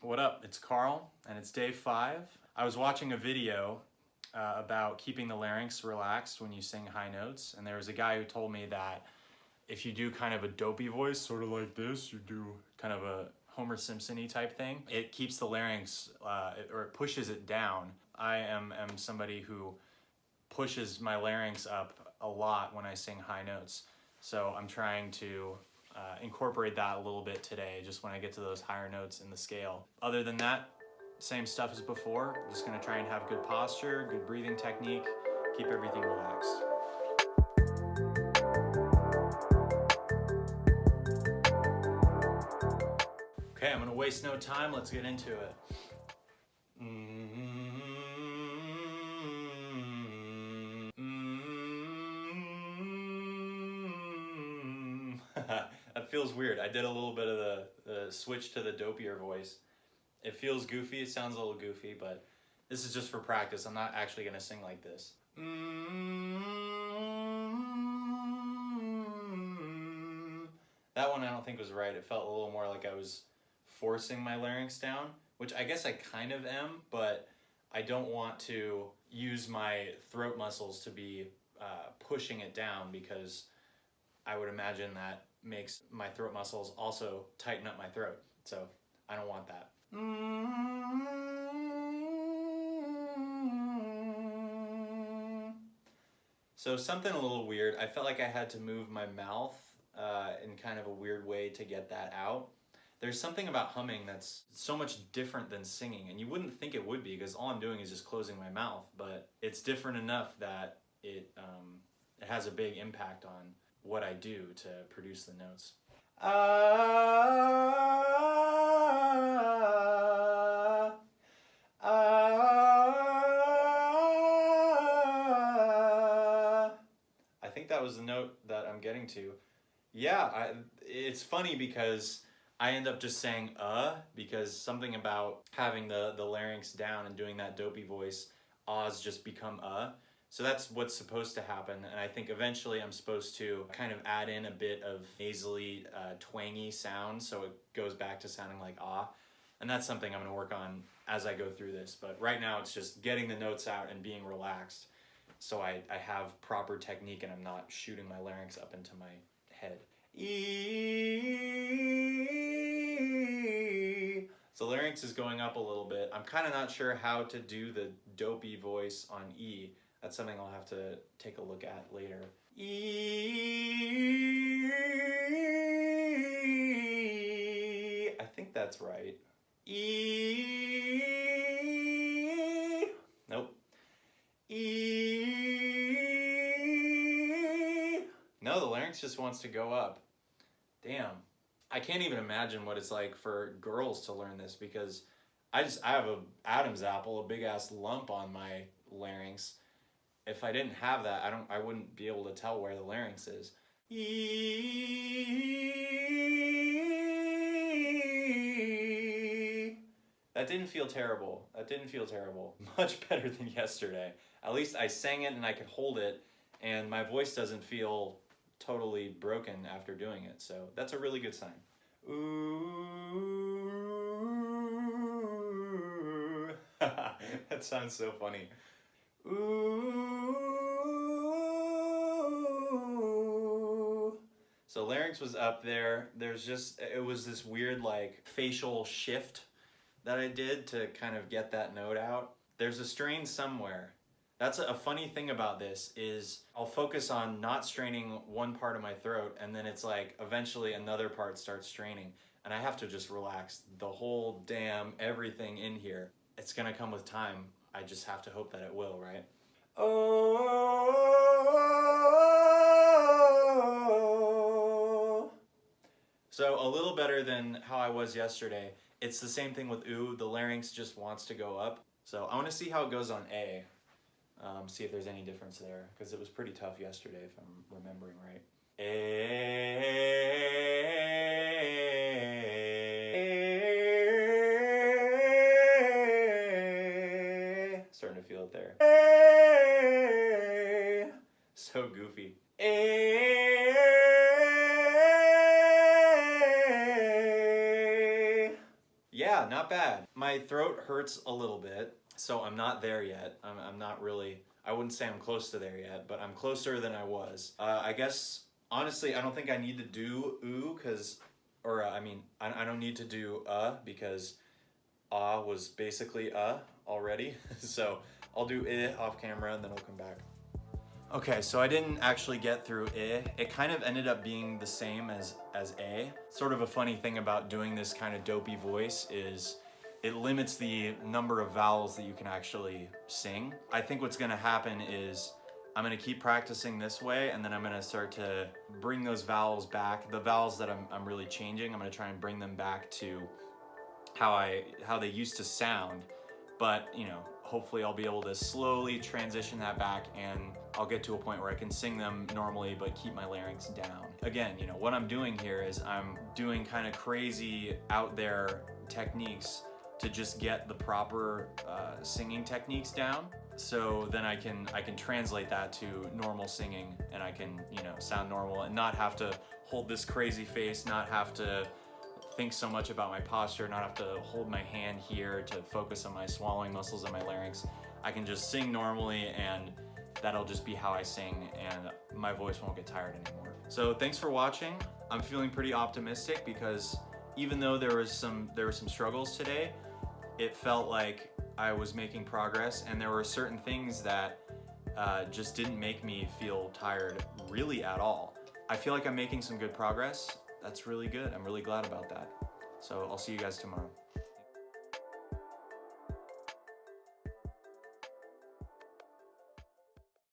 What up? It's Carl, and it's day 5. I was watching a video about keeping the larynx relaxed when you sing high notes, and there was a guy who told me that if you do kind of a dopey voice, sort of like this, you do kind of a Homer Simpson-y type thing, it keeps the larynx, or it pushes it down. I am somebody who pushes my larynx up a lot when I sing high notes, so I'm trying to incorporate that a little bit today, just when I get to those higher notes in the scale. Other than that, same stuff as before. I'm just gonna try and have good posture, good breathing technique, keep everything relaxed. Okay, I'm gonna waste no time, let's get into it. That feels weird. I did a little bit of the switch to the dopier voice. It feels goofy, it sounds a little goofy, but this is just for practice. I'm not actually gonna sing like this. That one I don't think was right. It felt a little more like I was forcing my larynx down, which I guess I kind of am, but I don't want to use my throat muscles to be pushing it down, because I would imagine that makes my throat muscles also tighten up my throat. So I don't want that. So something a little weird. I felt like I had to move my mouth in kind of a weird way to get that out. There's something about humming that's so much different than singing, and you wouldn't think it would be, because all I'm doing is just closing my mouth, but it's different enough that it has a big impact on what I do to produce the notes. I think that was the note that I'm getting to. Yeah, it's funny because I end up just saying because something about having the larynx down and doing that dopey voice, ahs just become So that's what's supposed to happen, and I think eventually I'm supposed to kind of add in a bit of nasally, twangy sound, so it goes back to sounding like ah. And that's something I'm gonna work on as I go through this, but right now it's just getting the notes out and being relaxed, so I have proper technique and I'm not shooting my larynx up into my head. So larynx is going up a little bit. I'm kind of not sure how to do the dopey voice on E. That's something I'll have to take a look at later. I think that's right. Nope. No, the larynx just wants to go up. Damn. I can't even imagine what it's like for girls to learn this, because I have a Adam's apple, a big ass lump on my larynx. If I didn't have that, I wouldn't be able to tell where the larynx is. That didn't feel terrible. That didn't feel terrible. Much better than yesterday. At least I sang it and I could hold it, and my voice doesn't feel totally broken after doing it. So that's a really good sign. Ooh. That sounds so funny. Ooh. So larynx was up there. It was this weird like facial shift that I did to kind of get that note out. There's a strain somewhere. That's a funny thing about this is I'll focus on not straining one part of my throat, and then it's like eventually another part starts straining, and I have to just relax the whole damn everything in here. It's gonna come with time. I just have to hope that it will, right? Oh. So a little better than how I was yesterday. It's the same thing with ooh. The larynx just wants to go up. So I want to see how it goes on A. See if there's any difference there, because it was pretty tough yesterday, if I'm remembering right. Starting to feel it there. So goofy. Yeah, not bad. My throat hurts a little bit, so I'm not there yet. I'm not really, I wouldn't say I'm close to there yet, but I'm closer than I was. I guess, honestly, I don't think I need to do ooh, because, or I mean, I don't need to do because was basically already. So I'll do off camera and then we'll come back. Okay, so I didn't actually get through It kind of ended up being the same as A. Sort of a funny thing about doing this kind of dopey voice is it limits the number of vowels that you can actually sing. I think what's gonna happen is I'm gonna keep practicing this way, and then I'm gonna start to bring those vowels back. The vowels that I'm really changing, I'm gonna try and bring them back to how they used to sound. But, you know, hopefully I'll be able to slowly transition that back, and I'll get to a point where I can sing them normally but keep my larynx down. Again, you know, what I'm doing here is I'm doing kind of crazy out there techniques to just get the proper singing techniques down. So then I can translate that to normal singing, and I can, you know, sound normal and not have to hold this crazy face, not have to think so much about my posture, not have to hold my hand here to focus on my swallowing muscles and my larynx. I can just sing normally, and that'll just be how I sing, and my voice won't get tired anymore. So thanks for watching. I'm feeling pretty optimistic because even though there were some struggles today, it felt like I was making progress, and there were certain things that just didn't make me feel tired really at all. I feel like I'm making some good progress. That's really good. I'm really glad about that. So I'll see you guys tomorrow.